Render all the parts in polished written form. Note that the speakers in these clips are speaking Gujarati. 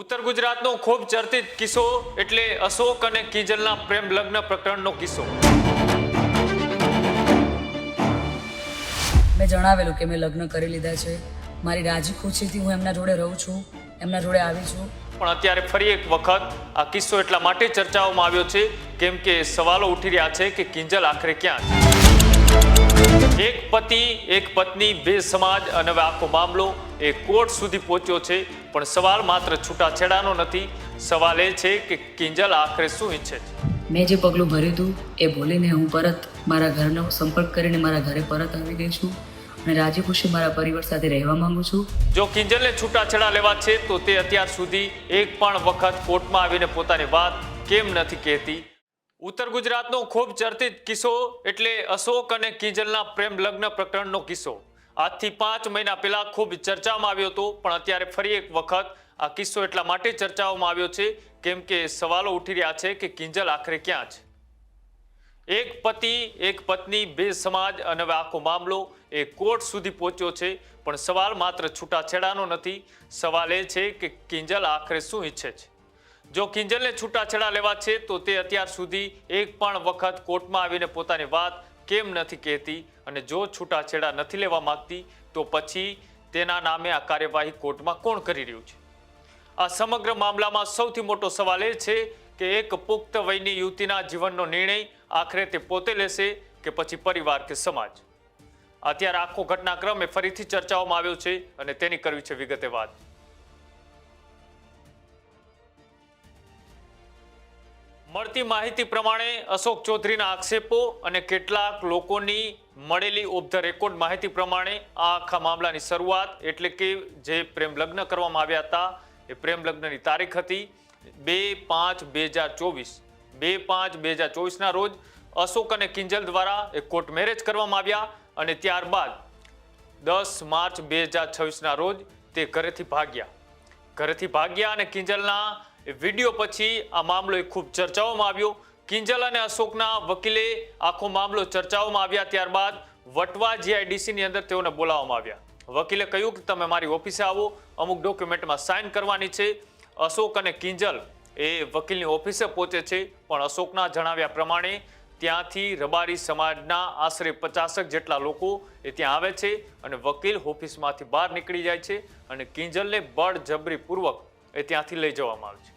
ઉત્તર ગુજરાતનો ખૂબ ચર્ચિત કિસ્સો એટલે અશોક અને કિંજલના પ્રેમ લગ્ન પ્રકરણનો કિસ્સો. મેં જણાવેલું કે મેં લગ્ન કરી લીધા છે. મારી રાજી ખુશીથી હું એમના જોડે રહું છું, એમના જોડે આવી છું. પણ અત્યારે ફરી એક વખત આ કિસ્સો એટલા માટે ચર્ચાઓમાં આવ્યો છે કેમ કે સવાલો ઉઠી રહ્યા છે કે કિંજલ આખરે ક્યાં છે. એક પતિ એક પત્ની બે સમાજ અને હવે આખો મામલો એ કોર્ટ સુધી પહોંચ્યો છે. પણ સવાલ માત્ર છૂટાછેડાનો નથી, સવાલ એ છે કે કિંજલ આખરે શું ઈચ્છે છે. મેં જે પગલું ભર્યું હતું એ ભૂલીને હું પરત મારા ઘરનો સંપર્ક કરીને મારા ઘરે પરત આવી ગઈ છું અને રાજી ખુશી મારા પરિવાર સાથે રહેવા માંગુ છું. જો કિંજલને છૂટાછેડા લેવા છે તો તે અત્યાર સુધી એક પણ વખત કોર્ટમાં આવીને પોતાની વાત કેમ નથી કહેતી. ઉત્તર ગુજરાતનો ખૂબ ચર્ચિત કિસ્સો એટલે અશોક અને કિંજલના પ્રેમ લગ્ન પ્રકરણનો કિસ્સો આજથી 5 મહિના પહેલા ખૂબ ચર્ચામાં આવ્યો હતો. પણ અત્યારે ફરી એક વખત આ કિસ્સો એટલા માટે ચર્ચાઓમાં આવ્યો છે કેમ કે સવાલો ઉઠી રહ્યા છે કે કિંજલ આખરે ક્યાં છે. એક પતિ એક પત્ની બે સમાજ અને હવે આખો મામલો એ કોર્ટ સુધી પહોંચ્યો છે. પણ સવાલ માત્ર છૂટાછેડાનો નથી, સવાલ એ છે કે કિંજલ આખરે શું ઈચ્છે છે. જો કિંજલને છૂટાછેડા લેવા છે તો તે અત્યાર સુધી એક પણ વખત કોર્ટમાં આવીને પોતાની વાત કેમ નથી કહેતી અને જો છૂટાછેડા નથી લેવા માંગતી તો પછી તેના નામે આ કાર્યવાહી કોર્ટમાં કોણ કરી રહ્યું છે. આ સમગ્ર મામલામાં સૌથી મોટો સવાલ એ છે કે એક પુખ્ત વયની યુવતીના જીવનનો નિર્ણય આખરે તે પોતે લેશે કે પછી પરિવાર કે સમાજ. અત્યારે આખો ઘટનાક્રમ એ ફરીથી ચર્ચાઓમાં આવ્યો છે અને તેની કરવી છે વિગતે વાત. મળતી માહિતી પ્રમાણે અશોક ચૌધરીના આક્ષેપો અને કેટલાક લોકોની મળેલી ઓફ ધ રેકોર્ડ માહિતી પ્રમાણે આ આખા મામલાની શરૂઆત એટલે કે જે પ્રેમ લગ્ન કરવામાં આવ્યા હતા એ પ્રેમ લગ્નની તારીખ હતી 2/5/2024. 2/5/2024ના રોજ અશોક અને કિંજલ દ્વારા એક કોર્ટ મેરેજ કરવામાં આવ્યા અને ત્યારબાદ 10 માર્ચ 2026ના રોજ તે ઘરેથી ભાગ્યા અને કિંજલના વિડીયો પછી આ મામલો ખૂબ ચર્ચાઓમાં આવ્યો. કિંજલ અને અશોકના વકીલે આખો મામલો ચર્ચાઓમાં આવ્યા ત્યારબાદ વટવા જીઆઈડીસીની અંદર તેઓને બોલાવવામાં આવ્યા. વકીલે કહ્યું કે તમે મારી ઓફિસે આવો, અમુક ડોક્યુમેન્ટમાં સાઇન કરવાની છે. અશોક અને કિંજલ એ વકીલની ઓફિસે પહોંચે છે. પણ અશોકના જણાવ્યા પ્રમાણે ત્યાંથી રબારી સમાજના આશરે 50 જેટલા લોકો એ ત્યાં આવે છે અને વકીલ ઓફિસમાંથી બહાર નીકળી જાય છે અને કિંજલને બળજબરીપૂર્વક એ ત્યાંથી લઈ જવામાં આવે છે.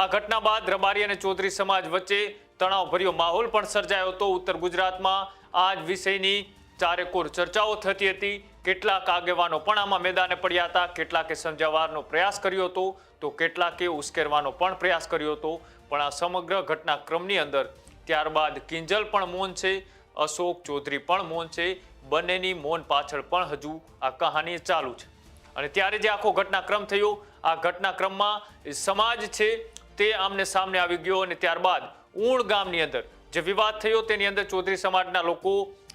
આ ઘટના બાદ રબારી અને ચૌધરી સમાજ વચ્ચે તણાવભર્યો માહોલ પણ સર્જાયો હતો. ઉત્તર ગુજરાતમાં આ જ વિષયની ચારેકોર ચર્ચાઓ થતી હતી. કેટલાક આગેવાનો પણ આમાં મેદાને પડ્યા હતા. કેટલાકે સમજાવવાનો પ્રયાસ કર્યો હતો તો કેટલાકે ઉશ્કેરવાનો પણ પ્રયાસ કર્યો હતો. પણ આ સમગ્ર ઘટનાક્રમની અંદર ત્યારબાદ કિંજલ પણ મૌન છે, અશોક ચૌધરી પણ મૌન છે. બંનેની મૌન પાછળ પણ હજુ આ કહાની ચાલુ છે. અને ત્યારે જે આખો ઘટનાક્રમ થયો આ ઘટનાક્રમમાં સમાજ છે તે આમને સામને આવી ગયો અને ત્યારબાદ ઊણ ગામની અંદર જે વિવાદ થયો તેની અંદર ચૌધરી સમાજના લોકો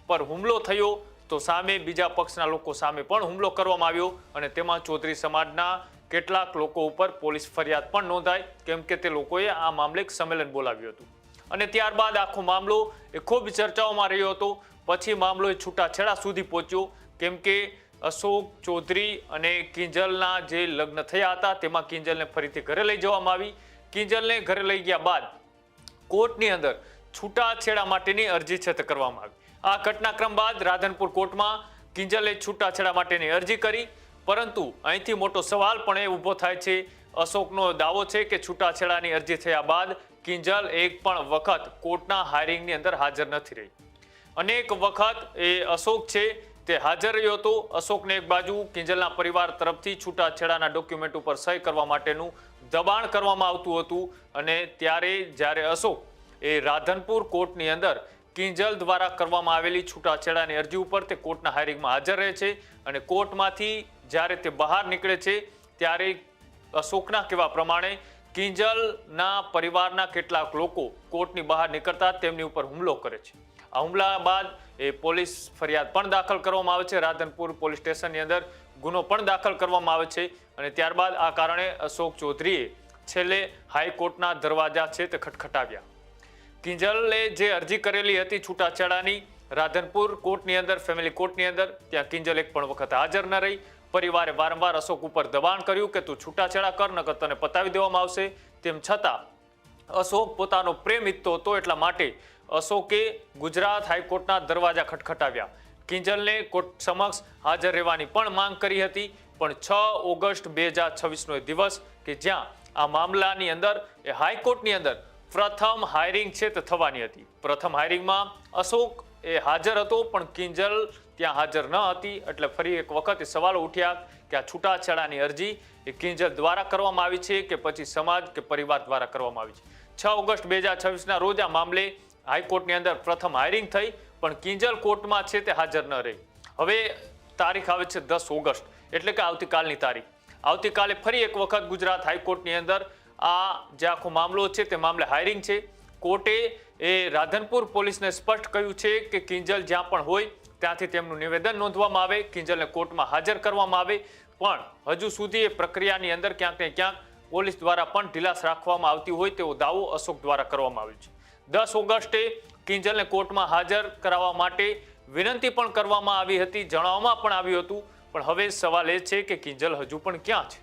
પર હુમલો થયો તો સામે બીજા પક્ષના લોકો સામે પણ હુમલો કરવામાં આવ્યો અને તેમાં ચૌધરી સમાજના કેટલાક લોકો ઉપર પોલીસ ફરિયાદ પણ નોંધાઈ કેમ કે તે લોકોએ આ મામલે એક સંમેલન બોલાવ્યું હતું. અને ત્યારબાદ આખો મામલો એ ખૂબ ચર્ચાઓમાં રહ્યો હતો. પછી મામલો એ છૂટાછેડા સુધી પહોંચ્યો કેમ કે અશોક ચૌધરી અને કિંજલના જે લગ્ન થયા હતા તેમાં કિંજલને ફરીથી ઘરે લઈ જવામાં આવી. કિંજલને ઘરે લઈ ગયા બાદ કોર્ટની અંદર છૂટાછેડા માટેની અરજી છે તે કરવામાં આવી. આ ઘટનાક્રમ બાદ રાધનપુર કોર્ટમાં કિંજલે છૂટાછેડા માટેની અરજી કરી. પરંતુ અહીંથી મોટો સવાલ પણ એ ઊભો થાય છે. અશોકનો દાવો છે કે છૂટાછેડાની અરજી થયા બાદ કિંજલ એક પણ વખત કોર્ટના હાયરિંગની અંદર હાજર નથી રહી. અનેક વખત એ અશોક છે તે હાજર રહ્યો હતો. અશોકને એક બાજુ કિંજલના પરિવાર તરફથી છૂટાછેડાના ડોક્યુમેન્ટ ઉપર સહી કરવા માટેનું દબાણ કરવામાં આવતું હતું અને ત્યારે જ્યારે અશોક એ રાધનપુર કોર્ટની અંદર કિંજલ દ્વારા કરવામાં આવેલી છૂટાછેડાની અરજી ઉપર તે કોર્ટના હાયરિંગમાં હાજર રહે છે અને કોર્ટમાંથી જ્યારે તે બહાર નીકળે છે ત્યારે અશોકના કહેવા પ્રમાણે કિંજલના પરિવારના કેટલાક લોકો કોર્ટની બહાર નીકળતા તેમની ઉપર હુમલો કરે છે. આ હુમલા બાદ એ પોલીસ ફરિયાદ પણ દાખલ કરવામાં આવે છે. રાધનપુર પોલીસ સ્ટેશનની અંદર ગુનો પણ દાખલ કરવામાં આવે છે અને ત્યારબાદ આ કારણે અશોક ચૌધરીએ છેલ્લે હાઈકોર્ટના દરવાજા છે તે ખટખટાવ્યા. કિંજલે જે અરજી કરેલી હતી છૂટાછેડાની રાધનપુર કોર્ટની અંદર ફેમિલી કોર્ટની અંદર ત્યાં કિંજલ એક પણ વખત હાજર ન રહી પરિવારે વારંવાર અશોક ઉપર દબાણ કર્યું કે તું છૂટાછેડા કર નકર તને પતાવી દેવામાં આવશે. તેમ છતાં અશોક પોતાનો પ્રેમ ઈચ્છતો હતો, એટલા માટે અશોકે ગુજરાત હાઈકોર્ટના દરવાજા ખટખટાવ્યા. કિંજલને કોર્ટ સમક્ષ હાજર રહેવાની પણ માંગ કરી હતી. પણ 6 ઓગસ્ટ 2026નો એ દિવસ કે જ્યાં આ મામલાની અંદર એ હાઈકોર્ટની અંદર પ્રથમ હાયરિંગ છે તે થવાની હતી. પ્રથમ હાયરિંગમાં અશોક એ હાજર હતો, પણ કિંજલ ત્યાં હાજર ન હતી. એટલે ફરી એક વખત એ સવાલો ઉઠ્યા કે આ છૂટાછેડાની અરજી એ કિંજલ દ્વારા કરવામાં આવી છે કે પછી સમાજ કે પરિવાર દ્વારા કરવામાં આવી છે. 6 ઓગસ્ટ 2026ના રોજ આ મામલે હાઈકોર્ટની અંદર પ્રથમ હાયરિંગ થઈ, પણ કિંજલ કોર્ટમાં છે તે હાજર ન રહી. હવે તારીખ આવે છે 10 ઓગસ્ટ, એટલે કે આવતીકાલની તારીખ. આવતીકાલે ફરી એક વખત ગુજરાત હાઈકોર્ટની અંદર આ જે આખો મામલો છે તે મામલે હાયરિંગ છે. કોર્ટે એ રાધનપુર પોલીસને સ્પષ્ટ કહ્યું છે કે કિંજલ જ્યાં પણ હોય ત્યાંથી તેમનું નિવેદન નોંધવામાં આવે, કિંજલને કોર્ટમાં હાજર કરવામાં આવે. પણ હજુ સુધી એ પ્રક્રિયાની અંદર ક્યાંક ને ક્યાંક પોલીસ દ્વારા પણ ઢીલાસ રાખવામાં આવતી હોય તેવો દાવો અશોક દ્વારા કરવામાં આવ્યો છે. 10 ઓગસ્ટે કિંજલને કોર્ટમાં હાજર કરાવવા માટે વિનંતી પણ કરવામાં આવી હતી, જણાવવામાં પણ આવ્યું હતું. પણ હવે સવાલ એ છે કે કિંજલ હજુ પણ ક્યાં છે?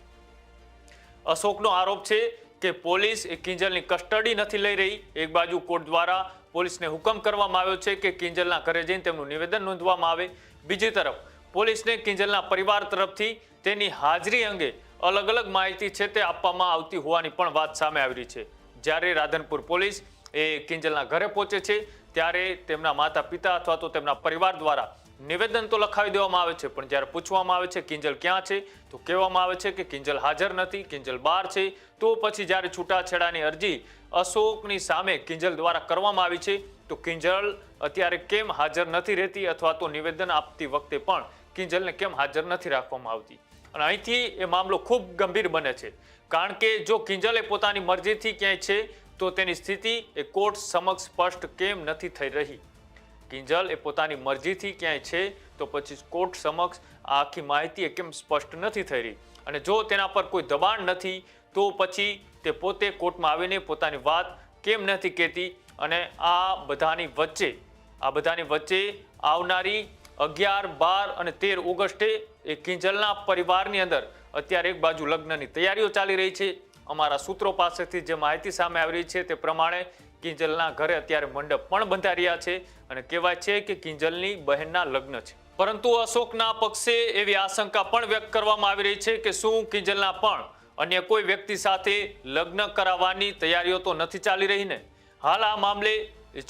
અશોકનો આરોપ છે કે પોલીસ એ કિંજલની કસ્ટડી નથી લઈ રહી. એક બાજુ કોર્ટ દ્વારા પોલીસને હુકમ કરવામાં આવ્યો છે કે કિંજલના ઘરે જઈને તેમનું નિવેદન નોંધવામાં આવે. બીજી તરફ પોલીસને કિંજલના પરિવાર તરફથી તેની હાજરી અંગે અલગ અલગ માહિતી છે તે આપવામાં આવતી હોવાની પણ વાત સામે આવી રહી છે. જ્યારે રાધનપુર પોલીસ એ કિંજલના ઘરે પહોંચે છે ત્યારે તેમના માતા પિતા અથવા તો તેમના પરિવાર દ્વારા નિવેદન તો લખાવી દેવામાં આવે છે, પણ જ્યારે પૂછવામાં આવે છે કિંજલ ક્યાં છે તો કહેવામાં આવે છે કે કિંજલ હાજર નથી, કિંજલ બહાર છે. તો પછી જ્યારે છૂટાછેડાની અરજી અશોકની સામે કિંજલ દ્વારા કરવામાં આવી છે તો કિંજલ અત્યારે કેમ હાજર નથી રહેતી, અથવા તો નિવેદન આપતી વખતે પણ કિંજલને કેમ હાજર નથી રાખવામાં આવતી? અને અહીંથી એ મામલો ખૂબ ગંભીર બને છે, કારણ કે જો કિંજલ એ પોતાની મરજીથી ક્યાંય છે તો તેની સ્થિતિ એ કોર્ટ સમક્ષ સ્પષ્ટ કેમ નથી થઈ રહી? કિંજલ એ પોતાની મરજીથી ક્યાંય છે તો પછી કોર્ટ સમક્ષ આખી માહિતી એ કેમ સ્પષ્ટ નથી થઈ રહી? અને જો તેના પર કોઈ દબાણ નથી તો પછી તે પોતે કોર્ટમાં આવીને પોતાની વાત કેમ નથી કહેતી? અને આ બધાની વચ્ચે આવનારી 11, 12 અને 13 ઓગસ્ટે એ કિંજલના પરિવારની અંદર અત્યારે એક બાજુ લગ્નની તૈયારીઓ ચાલી રહી છે. અમારા સૂત્રો પાસેથી જે માહિતી સામે આવી રહી છે તે પ્રમાણે કિંજલના ઘરે અત્યારે મંડપ પણ બંધાઈ રહ્યા છે અને કહેવાય છે કે કિંજલની બહેનના લગ્ન છે. પરંતુ અશોકના પક્ષે એવી આશંકા પણ વ્યક્ત કરવામાં આવી રહી છે કે શું કિંજલના પણ અન્ય કોઈ વ્યક્તિ સાથે લગ્ન કરાવવાની તૈયારીઓ તો નથી ચાલી રહી ને? હાલ આ મામલે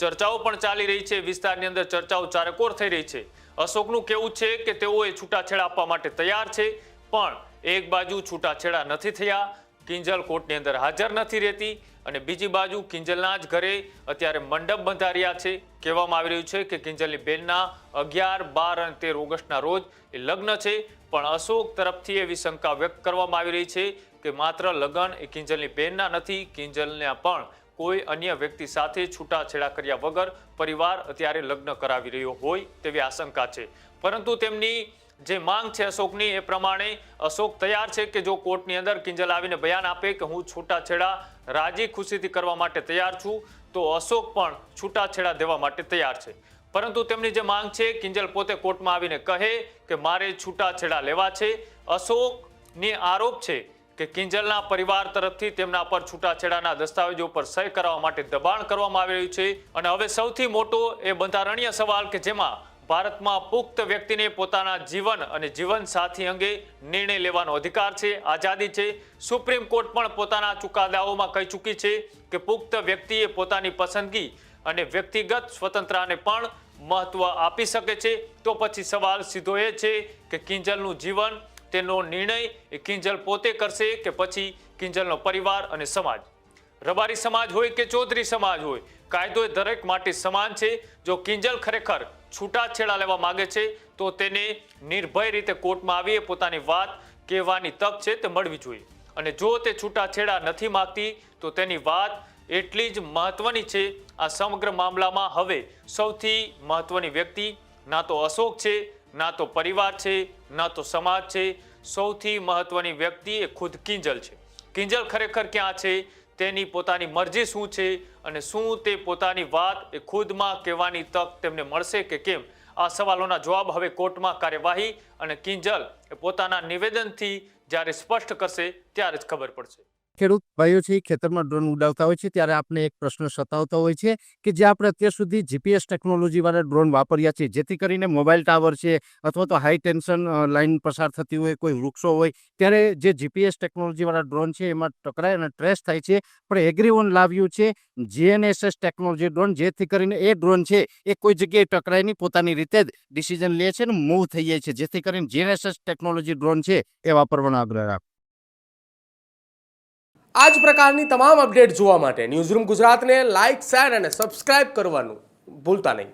ચર્ચાઓ પણ ચાલી રહી છે, વિસ્તારની અંદર ચર્ચાઓ ચારેકોર થઈ રહી છે. અશોકનું કહેવું છે કે તેઓ એ છૂટાછેડા આપવા માટે તૈયાર છે, પણ એક બાજુ છૂટાછેડા નથી થયા, કિંજલ કોર્ટની અંદર હાજર નથી રહેતી, અને બીજી બાજુ કિંજલના જ ઘરે અત્યારે મંડપ બંધાઈ રહ્યા છે. કહેવામાં આવી રહ્યું છે કે કિંજલની બેનના 11, 12 અને 13 ઓગસ્ટના રોજ એ લગ્ન છે. પણ અશોક તરફથી એવી શંકા વ્યક્ત કરવામાં આવી રહી છે કે માત્ર લગ્ન એ કિંજલની બેનના નથી, કિંજલને પણ કોઈ અન્ય વ્યક્તિ સાથે છૂટાછેડા કર્યા વગર પરિવાર અત્યારે લગ્ન કરાવી રહ્યો હોય તેવી આશંકા છે. પરંતુ તેમની જે માંગ છે અશોકની એ પ્રમાણે અશોક તૈયાર છે કે જો કોર્ટની અંદર કિંજલ આવીને બયાન આપે કે હું છૂટાછેડા રાજી ખુશીથી કરવા માટે તૈયાર છું, તો અશોક પણ છૂટાછેડા દેવા માટે તૈયાર છે. પરંતુ તેમની જે માંગ છે કિંજલ પોતે કોર્ટમાં આવીને કહે કે મારે છૂટાછેડા લેવા છે. અશોકની આરોપ છે કે કિંજલના પરિવાર તરફથી તેમના પર છૂટાછેડાના દસ્તાવેજો પર સહી કરાવવા માટે દબાણ કરવામાં આવી રહ્યું છે. અને હવે સૌથી મોટો એ બંધારણીય સવાલ કે જેમાં ભારતમાં પુખ્ત વ્યક્તિને પોતાના જીવન અને જીવનસાથી અંગે નિર્ણય લેવાનો અધિકાર છે, આઝાદી છે. સુપ્રીમ કોર્ટ પણ પોતાના ચુકાદાઓમાં કહી ચૂકી છે કે પુખ્ત વ્યક્તિએ પોતાની પસંદગી અને વ્યક્તિગત સ્વતંત્રતાને પણ મહત્વ આપી શકે છે. તો પછી સવાલ સીધો એ છે કે કિંજલનું જીવન, તેનો નિર્ણય એ કિંજલ પોતે કરશે કે પછી કિંજલનો પરિવાર અને સમાજ? રબારી સમાજ હોય કે ચૌધરી સમાજ હોય, કાયદો એ દરેક માટે સમાન છે. જો કિંજલ ખરેખર છૂટાછેડા લેવા માંગે છે તો તેને નિર્ભય રીતે કોર્ટમાં આવી પોતાની વાત કહેવાની તક છે તે મળવી જોઈએ. અને જો તે છૂટાછેડા નથી માંગતી તો તેની વાત એટલી જ મહત્વની છે. આ સમગ્ર મામલામાં હવે સૌથી મહત્વની વ્યક્તિ ના તો અશોક છે, ના તો પરિવાર છે, ના તો સમાજ છે. સૌથી મહત્વની વ્યક્તિ એ ખુદ કિંજલ છે. કિંજલ ખરેખર ક્યાં છે, તેની પોતાની મરજી શું છે, અને શું તે પોતાની વાત એ ખુદમાં કહેવાની તક તેમને મળશે કે કેમ? આ સવાલોના જવાબ હવે કોર્ટમાં કાર્યવાહી અને કિંજલ પોતાના નિવેદનથી જ્યારે સ્પષ્ટ કરશે ત્યારે જ ખબર પડશે. ખેડૂત ભાઈઓ છે ખેતરમાં ડ્રોન ઉડાવતા હોય છે ત્યારે આપણે એક પ્રશ્ન સતાવતો હોય છે કે જે આપણે અત્યાર સુધી જીપીએસ ટેકનોલોજીવાળા ડ્રોન વાપર્યા છે, જેથી કરીને મોબાઈલ ટાવર છે અથવા તો હાઈ ટેન્શન લાઇન પસાર થતી હોય, કોઈ વૃક્ષો હોય, ત્યારે જે જીપીએસ ટેકનોલોજીવાળા ડ્રોન છે એમાં ટકરાય અને ટ્રેસ થાય છે. પણ એગ્રીઓન લાવ્યું છે GNSS ટેકનોલોજી ડ્રોન, જેથી કરીને એ ડ્રોન છે એ કોઈ જગ્યાએ ટકરાય નહીં, પોતાની રીતે જ ડિસિઝન લે છે ને મૂવ થઈ જાય છે, જેથી કરીને GNSS ટેકનોલોજી ડ્રોન છે એ વાપરવાનો આગ્રહ રાખો. આ જ પ્રકારની તમામ અપડેટ જોવા માટે ન્યૂઝરૂમ ગુજરાતને લાઇક, શેર અને સબસ્ક્રાઇબ કરવાનું ભૂલતા નહીં.